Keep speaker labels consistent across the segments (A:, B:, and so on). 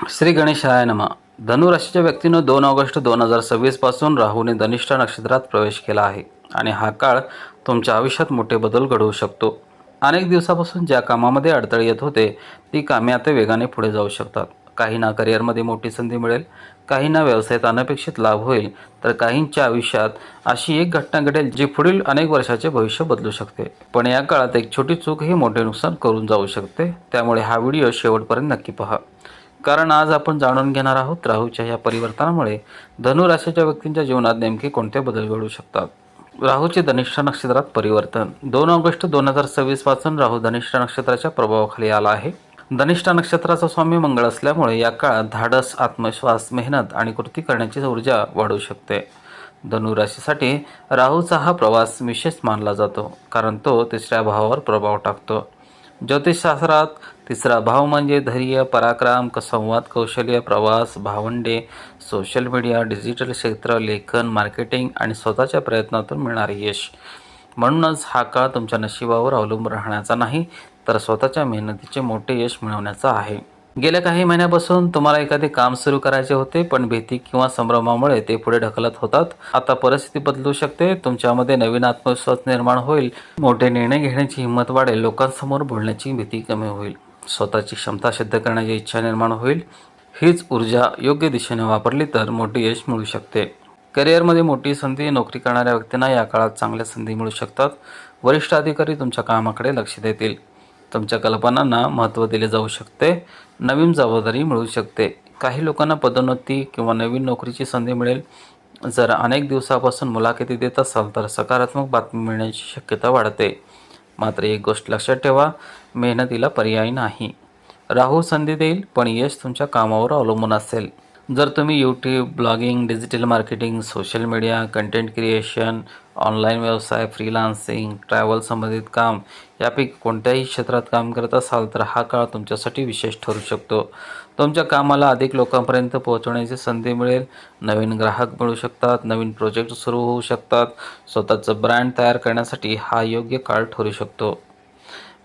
A: श्री गणेशाय नमः. धनु राशीच्या व्यक्तीनं 2 ऑगस्ट 2026 पासून राहूने धनिष्ठा नक्षत्रात प्रवेश केला आहे आणि हा काळ तुमच्या आयुष्यात मोठे बदल घडवू शकतो. अनेक दिवसापासून ज्या कामामध्ये अडथळे येत होते ती कामे आता वेगाने पुढे जाऊ शकतात. काहींना करिअरमध्ये मोठी संधी मिळेल, काहींना व्यवसायात अनपेक्षित लाभ होईल, तर काहींच्या आयुष्यात अशी एक घटना घडेल जी पुढील अनेक वर्षाचे भविष्य बदलू शकते. पण या काळात एक छोटी चूक ही मोठे नुकसान करून जाऊ शकते. त्यामुळे हा व्हिडिओ शेवटपर्यंत नक्की पहा, कारण आज आपण जाणून घेणार आहोत राहूच्या या परिवर्तनामुळे धनु राशीच्या व्यक्तींच्या जीवनात नेमके कोणते बदल घडू शकतात. राहूचे धनिष्ठा नक्षत्रात परिवर्तन. 2 ऑगस्ट 2026 पासून राहू धनिष्ठा नक्षत्राच्या प्रभावाखाली आला आहे. धनिष्ठा नक्षत्राचा स्वामी मंगळ असल्यामुळे या काळात धाडस, आत्मविश्वास, मेहनत आणि कृती करण्याची ऊर्जा वाढू शकते. धनु राशीसाठी राहूचा हा प्रवास विशेष मानला जातो, कारण तो तिसऱ्या भावावर प्रभाव टाकतो. ज्योतिषशास्त्रात तिसरा भाव म्हणजे धैर्य, पराक्रम, संवाद कौशल्य, प्रवास, भावंडे, सोशल मीडिया, डिजिटल क्षेत्र, लेखन, मार्केटिंग आणि स्वतःच्या प्रयत्नातून मिळणारे यश. म्हणूनच हा काळ तुमच्या नशिबावर अवलंबून राहण्याचा नाही, तर स्वतःच्या मेहनतीचे मोठे यश मिळवण्याचा आहे. गेल्या काही महिन्यापासून तुम्हाला एखादे काम सुरू करायचे होते, पण भीती किंवा संभ्रमामुळे ते पुढे ढकलत होतात. आता परिस्थिती बदलू शकते. तुमच्यामध्ये नवीन आत्मविश्वास निर्माण होईल, मोठे निर्णय घेण्याची हिंमत वाढेल, लोकांसमोर बोलण्याची भीती कमी होईल, स्वतःची क्षमता सिद्ध करण्याची इच्छा निर्माण होईल. हीच ऊर्जा योग्य दिशेने वापरली तर मोठे यश मिळू शकते. करिअरमध्ये मोठी संधी. नोकरी करणाऱ्या व्यक्तींना या काळात चांगल्या संधी मिळू शकतात. वरिष्ठ अधिकारी तुमच्या कामाकडे लक्ष देतील. तुमच्या कल्पनांना महत्त्व दिले जाऊ शकते. नवीन जबाबदारी मिळू शकते. काही लोकांना पदोन्नती किंवा नवीन नोकरीची संधी मिळेल. जर अनेक दिवसापासून मुलाखती देत असाल तर सकारात्मक बातमी मिळण्याची शक्यता वाढते. मात्र एक गोष्ट लक्षात ठेवा, मेहनतीला पर्याय नाही. राहू संधी देईल, पण यश तुमच्या कामावर अवलंबून असेल. जर तुम्ही YouTube, blogging, digital marketing, social media, content creation, online व्यवसाय, फ्रीलान्सिंग, ट्रॅव्हल संबंधित काम यापैकी कोणत्याही क्षेत्रात काम करत असाल तर हा काळ तुमच्यासाठी विशेष ठरू शकतो. तुमच्या कामाला अधिक लोकांपर्यंत पोहोचवण्याची संधी मिळेल. नवीन ग्राहक मिळू शकतात. नवीन प्रोजेक्ट सुरू होऊ शकतात. स्वतःचं ब्रँड तयार करण्यासाठी हा योग्य काळ ठरू शकतो.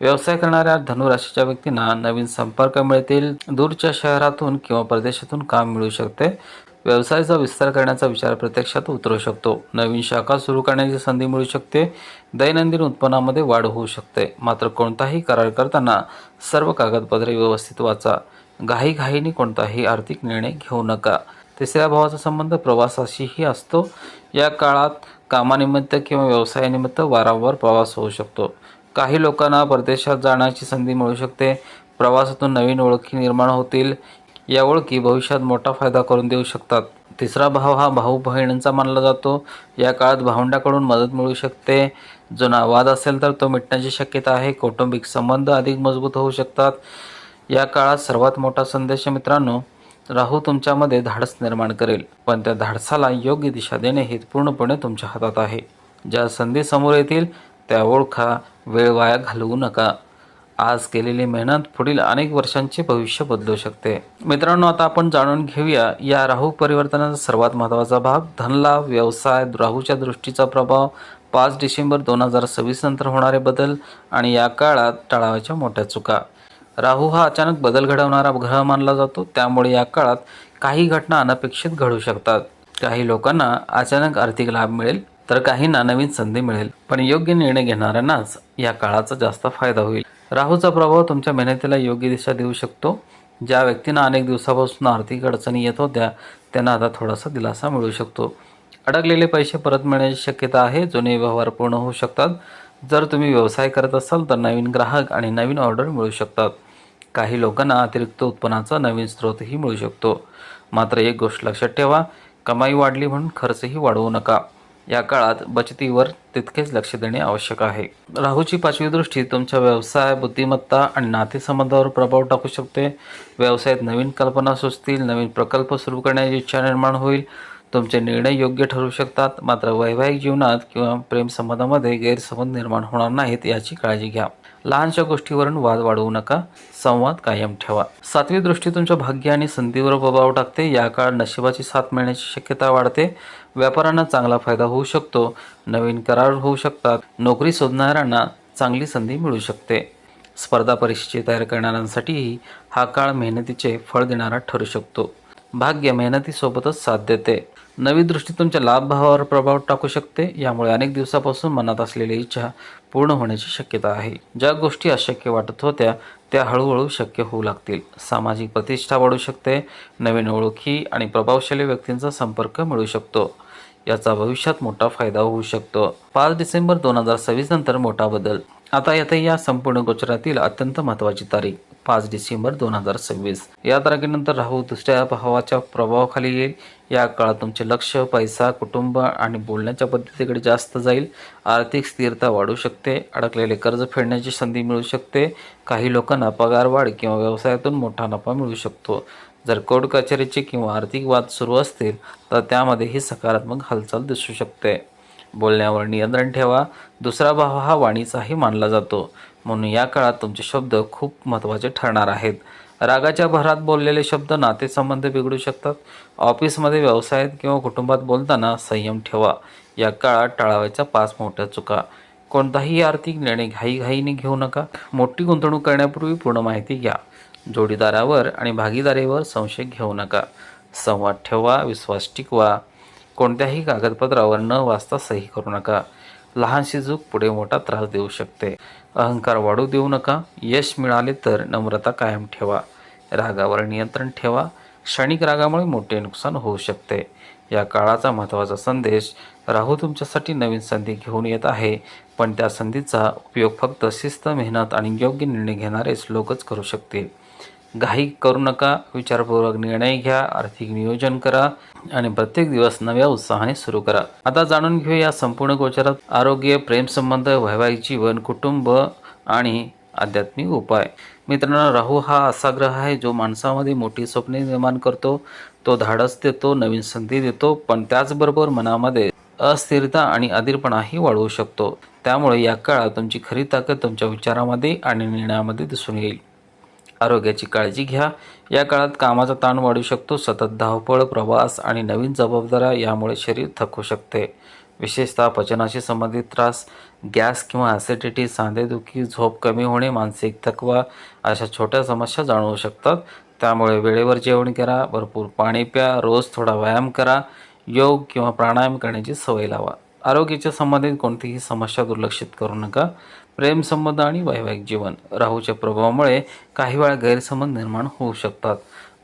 A: व्यवसाय करणाऱ्या धनु राशीच्या व्यक्तींना नवीन संपर्क मिळतील. दूरच्या शहरातून किंवा परदेशातून काम मिळू शकते. व्यवसायाचा विस्तार करण्याचा विचार प्रत्यक्षात उतरू शकतो. नवीन शाखा सुरू करण्याची संधी मिळू शकते. दैनंदिन उत्पन्नामध्ये वाढ होऊ शकते. मात्र कोणताही करार करताना सर्व कागदपत्रे व्यवस्थित वाचा. घाईघाईने कोणताही आर्थिक निर्णय घेऊ नका. तिसऱ्या भावाचा संबंध प्रवासाशीही असतो. या काळात कामानिमित्त किंवा व्यवसायानिमित्त वारंवार प्रवास होऊ शकतो. काही लोकांना परदेशात जाण्याची संधी मिळू शकते. प्रवासातून नवीन ओळखी निर्माण होतील. या ओळखी भविष्यात मोठा फायदा करून देऊ शकतात. तिसरा भाव हा भाऊ बहिणींचा मानला जातो. या काळात भावंडाकडून मदत मिळू शकते. जुना वाद असेल तर तो मिटण्याची शक्यता आहे. कौटुंबिक संबंध अधिक मजबूत होऊ शकतात. या काळात सर्वात मोठा संदेश मित्रांनो, राहू तुमच्यामध्ये धाडस निर्माण करेल, पण त्या धाडसाला योग्य दिशा देणे हे पूर्णपणे तुमच्या हातात आहे. ज्या संधी समोर येतील त्या ओळखा. वेळ वाया घालवू नका. आज केलेली मेहनत पुढील अनेक वर्षांचे भविष्य बदलू शकते. मित्रांनो, आता आपण जाणून घेऊया या राहू परिवर्तनाचा सर्वात महत्त्वाचा भाग, धनलाभ, व्यवसाय, राहूच्या दृष्टीचा प्रभाव, 5 डिसेंबर 2026 नंतर होणारे बदल आणि या काळात टाळावयाच्या मोठ्या चुका. राहू हा अचानक बदल घडवणारा ग्रह मानला जातो. त्यामुळे या काळात काही घटना अनपेक्षित घडू शकतात. काही लोकांना अचानक आर्थिक लाभ मिळेल, तर काहींना नवीन संधी मिळेल. पण योग्य निर्णय घेणाऱ्यांनाच या काळाचा जास्त फायदा होईल. राहूचा प्रभाव तुमच्या मेहनतीला योग्य दिशा देऊ शकतो. ज्या व्यक्तींना अनेक दिवसापासून आर्थिक अडचणी येत होत्या त्यांना आता थोडासा दिलासा मिळू शकतो. अडकलेले पैसे परत मिळण्याची शक्यता आहे. जुने व्यवहार पूर्ण होऊ शकतात. जर तुम्ही व्यवसाय करत असाल तर नवीन ग्राहक आणि नवीन ऑर्डर मिळू शकतात. काही लोकांना अतिरिक्त उत्पन्नाचा नवीन स्रोतही मिळू शकतो. मात्र एक गोष्ट लक्षात ठेवा, कमाई वाढली म्हणून खर्चही वाढवू नका. या काळात बचतीवर तितकेच लक्ष देणे आवश्यक आहे. राहूची 5वी दृष्टी तुमच्या व्यवसाय, बुद्धिमत्ता आणि नातेसंबंधावर प्रभाव टाकू शकते. व्यवसायात नवीन कल्पना सुचतील. नवीन प्रकल्प सुरू करण्याची इच्छा निर्माण होईल. तुमचे निर्णय योग्य ठरू शकतात. मात्र वैवाहिक जीवनात किंवा प्रेमसंबंधामध्ये गैरसमज निर्माण होणार नाहीत याची काळजी घ्या. लहानशा गोष्टीवरून वाद वाढवू नका. संवाद कायम ठेवा. 7वी दृष्टी तुमच्या भाग्य आणि संधीवर प्रभाव टाकते. या काळात नशिबाची साथ मिळण्याची शक्यता वाढते. व्यापाऱ्यांना चांगला फायदा होऊ शकतो. नवीन करार होऊ शकतात. नोकरी शोधणाऱ्यांना चांगली संधी मिळू शकते. स्पर्धा परीक्षेची तयारी करणाऱ्यांसाठीही हा काळ मेहनतीचे फळ देणारा ठरू शकतो. भाग्य मेहनतीसोबतच साथ देते. नवी दृष्टी तुमच्या लाभभावावर प्रभाव टाकू शकते. यामुळे अनेक दिवसापासून मनात असलेली इच्छा पूर्ण होण्याची शक्यता आहे. ज्या गोष्टी अशक्य वाटत होत्या त्या हळूहळू शक्य होऊ लागतील. सामाजिक प्रतिष्ठा वाढू शकते. नवीन ओळखी आणि प्रभावशाली व्यक्तींचा संपर्क मिळू शकतो. याचा भविष्यात मोठा फायदा होऊ शकतो. 5 डिसेंबर 2026 नंतर मोठा बदल. आता येथे या संपूर्ण गोचरातील अत्यंत महत्त्वाची तारीख 5 डिसेंबर 2026. या तारखेनंतर राहू दुसऱ्या भावाच्या प्रभावाखाली येईल. या काळात तुमचे लक्ष पैसा, कुटुंब आणि बोलण्याच्या पद्धतीकडे जास्त जाईल. आर्थिक स्थिरता वाढू शकते. अडकलेले कर्ज फेडण्याची संधी मिळू शकते. काही लोकांना पगारवाढ किंवा व्यवसायातून मोठा नफा मिळू शकतो. जर कोर्ट कचेरीचे किंवा आर्थिक वाद सुरू असतील तर त्यामध्येही सकारात्मक हालचाल दिसू शकते. बोलण्यावर नियंत्रण ठेवा. दुसरा भाव हा वाणीचाही मानला जातो, म्हणून या काळात तुमचे शब्द खूप महत्त्वाचे ठरणार आहेत. रागाच्या भरात बोललेले शब्द नातेसंबंध बिघडू शकतात. ऑफिसमध्ये, व्यवसायात किंवा कुटुंबात बोलताना संयम ठेवा. या काळात टाळावयाच्या 5 मोठ्या चुका. कोणताही आर्थिक निर्णय घाईघाईने घेऊ नका. मोठी गुंतवणूक करण्यापूर्वी पूर्ण माहिती घ्या. जोडीदारावर आणि भागीदारीवर संशय घेऊ नका. संवाद ठेवा. विश्वास टिकवा. कोणत्याही कागदपत्रावर न वाचता सही करू नका. लहानशी चूक पुढे मोठा त्रास देऊ शकते. अहंकार वाढू देऊ नका. यश मिळाले तर नम्रता कायम ठेवा. रागावर नियंत्रण ठेवा. क्षणिक रागामुळे मोठे नुकसान होऊ शकते. या काळाचा महत्त्वाचा संदेश: राहू तुमच्यासाठी नवीन संधी घेऊन येत आहे, पण त्या संधीचा उपयोग फक्त शिस्त, मेहनत आणि योग्य निर्णय घेणारेच लोकच करू शकतील. घाई करू नका. विचारपूर्वक निर्णय घ्या. आर्थिक नियोजन करा आणि प्रत्येक दिवस नव्या उत्साहाने सुरू करा. आता जाणून घेऊया या संपूर्ण गोचरात आरोग्य, प्रेमसंबंध, वैवाहिक जीवन, कुटुंब आणि आध्यात्मिक उपाय. मित्रांनो, राहू हा असा ग्रह आहे जो माणसामध्ये मोठी स्वप्ने निर्माण करतो. तो धाडस देतो, नवीन संधी देतो, पण त्याचबरोबर मनामध्ये अस्थिरता आणि अधीरपणाही वाढवू शकतो. त्यामुळे या काळात तुमची खरी ताकद तुमच्या विचारामध्ये आणि निर्णयामध्ये दिसून येईल. आरोग्याची काळजी घ्या. या काळात कामाचा ताण वाढू शकतो. सतत धावपळ, प्रवास आणि नवीन जबाबदाऱ्या यामुळे शरीर थकू शकते. विशेषतः पचनाशी संबंधित त्रास, गॅस किंवा ॲसिडिटी, सांधेदुखी, झोप कमी होणे, मानसिक थकवा अशा छोट्या समस्या जाणवू शकतात. त्यामुळे वेळेवर जेवण करा, भरपूर पाणी प्या, रोज थोडा व्यायाम करा, योग किंवा प्राणायाम करण्याची सवय लावा. आरोग्याच्या संबंधित कोणतीही समस्या दुर्लक्षित करू नका. प्रेमसंबंध आणि वैवाहिक जीवन. राहूच्या प्रभावामुळे काही वेळा गैरसमज निर्माण होऊ शकतात.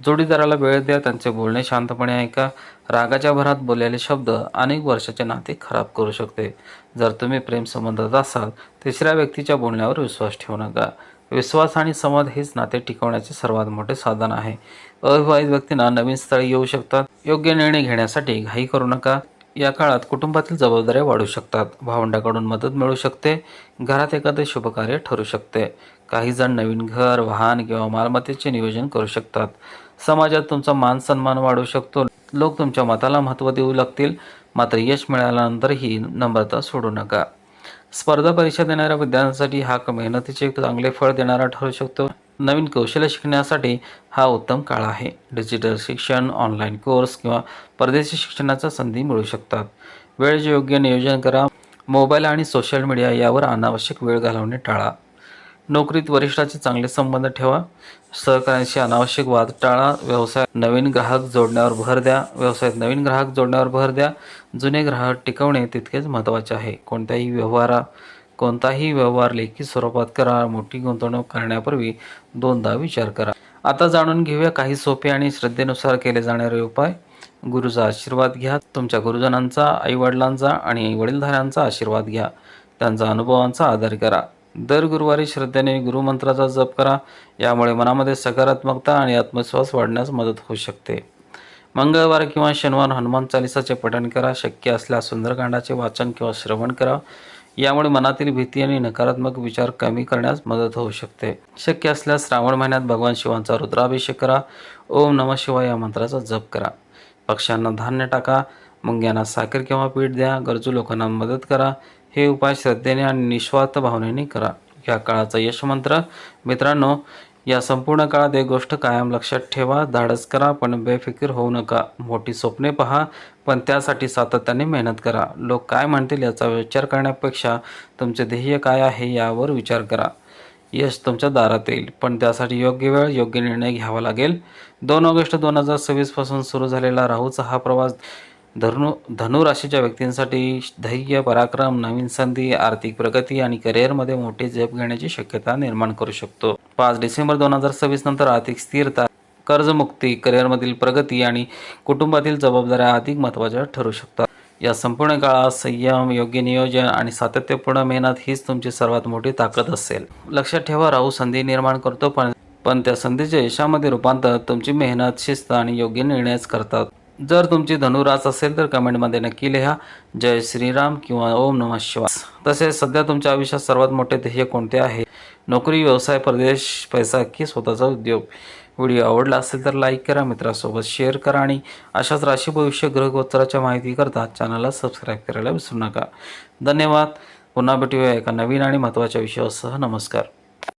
A: जोडीदाराला वेळ द्या. त्यांचे बोलणे शांतपणे ऐका. रागाच्या भरात बोललेले शब्द अनेक वर्षाचे नाते खराब करू शकते. जर तुम्ही प्रेमसंबंधात असाल, तिसऱ्या व्यक्तीच्या बोलण्यावर विश्वास ठेवू नका. विश्वास आणि संवाद हेच नाते टिकवण्याचे सर्वात मोठे साधन आहे. अविवाहित व्यक्तींना नवीन स्थळे येऊ शकतात. योग्य निर्णय घेण्यासाठी घाई करू नका. या काळात कुटुंबातील जबाबदाऱ्या वाढू शकतात. भावंडाकडून मदत मिळू शकते. घरात एखादे शुभकार्य ठरू शकते. काही जण नवीन घर, वाहन किंवा मालमत्तेचे नियोजन करू शकतात. समाजात तुमचा मान सन्मान वाढू शकतो. लोक तुमच्या मताला महत्त्व देऊ लागतील. मात्र यश मिळाल्यानंतरही नम्रता सोडू नका. स्पर्धा परीक्षा देणाऱ्या विद्यार्थ्यांसाठी हा मेहनतीचे चांगले फळ देणारा ठरू शकतो. नवीन कौशल्य शिकण्यासाठी हा उत्तम काळ आहे. डिजिटल शिक्षण, ऑनलाईन कोर्स किंवा परदेशी शिक्षणाच्या संधी मिळू शकतात. वेळेचे योग्य नियोजन करा. मोबाईल आणि सोशल मीडिया यावर अनावश्यक वेळ घालवणे टाळा. नोकरीत वरिष्ठाचे चांगले संबंध ठेवा. सहकाऱ्यांशी अनावश्यक वाद टाळा. व्यवसायात नवीन ग्राहक जोडण्यावर भर द्या. जुने ग्राहक टिकवणे तितकेच महत्त्वाचे आहे. कोणताही व्यवहार लेखी स्वरूपात करा. मोठी गुंतवणूक करण्यापूर्वी 2दा विचार करा. आता जाणून घेऊया काही सोपे आणि श्रद्धेनुसार केले जाणारे उपाय. गुरुचा आशीर्वाद घ्या. तुमच्या गुरुजनांचा, आईवडिलांचा आणि वडीलधाऱ्यांचा आशीर्वाद घ्या. त्यांचा अनुभवांचा आदर करा. दर गुरुवारी श्रद्धेने गुरुमंत्राचा जप करा. यामुळे मनामध्ये सकारात्मकता आणि आत्मविश्वास वाढण्यास मदत होऊ शकते. मंगळवार किंवा शनिवार हनुमान चालिसाचे पठण करा. शक्य असल्यास सुंदरकांडाचे वाचन किंवा श्रवण करा. यामुळे मनातील भीती आणि नकारात्मक विचार कमी करण्यास मदत होऊ शकते. शक्य असल्यास श्रावण महिन्यात भगवान शिवांचा रुद्राभिषेक करा. ओम नमः शिवाय या मंत्राचा जप करा. पक्ष्यांना धान्य टाका. मुंग्यांना साखर किंवा पीठ द्या. गरजू लोकांना मदत करा. हे उपाय श्रद्धेने आणि निस्वार्थ भावनेने करा. या काळाचा यश मंत्र. मित्रांनो, या संपूर्ण काळात एक गोष्ट कायम लक्षात ठेवा. धाडस करा पण बेफिकीर होऊ नका. मोठी स्वप्ने पहा पण त्यासाठी सातत्याने मेहनत करा. लोक काय म्हणतील याचा विचार करण्यापेक्षा तुमचे ध्येय काय आहे यावर विचार करा. यश तुमच्या दारात येईल, पण त्यासाठी योग्य वेळ, योग्य निर्णय घ्यावा लागेल. 2 ऑगस्ट 2026 पासून सुरू झालेला राहूचा हा प्रवास धनु राशीच्या व्यक्तींसाठी धैर्य, पराक्रम, नवीन संधी, आर्थिक प्रगती आणि करिअरमध्ये मोठी झेप घेण्याची शक्यता निर्माण करू शकतो. 5 डिसेंबर 2026 नंतर आर्थिक स्थिरता, कर्जमुक्ती, करिअरमधील प्रगती आणि कुटुंबातील जबाबदाऱ्या अधिक महत्त्वाच्या ठरू शकतात. या संपूर्ण काळात संयम, योग्य नियोजन आणि सातत्यपूर्ण मेहनत हीच तुमची सर्वात मोठी ताकद असेल. लक्षात ठेवा, राहू संधी निर्माण करतो, पण त्या संधीच्या यशामध्ये रूपांतर तुमची मेहनत, शिस्त आणि योग्य निर्णयच करतात. जर तुमची धनुरास असेल तर कमेंटमध्ये नक्की लिहा जय श्रीराम किंवा ओम नमः शिवाय. तसेच सध्या तुमच्या आयुष्यात सर्वात मोठे ध्येय कोणते आहे? नोकरी, व्यवसाय, परदेश, पैसा की स्वतःचा उद्योग? व्हिडिओ आवडला असेल तर लाईक करा, मित्रांसोबत शेअर करा आणि अशाच राशी भविष्य ग्रह गोचराच्या माहितीकरता चॅनलला सबस्क्राईब करायला विसरू नका. धन्यवाद. पुन्हा भेटूया एका नवीन आणि महत्त्वाच्या विषयासह. नमस्कार.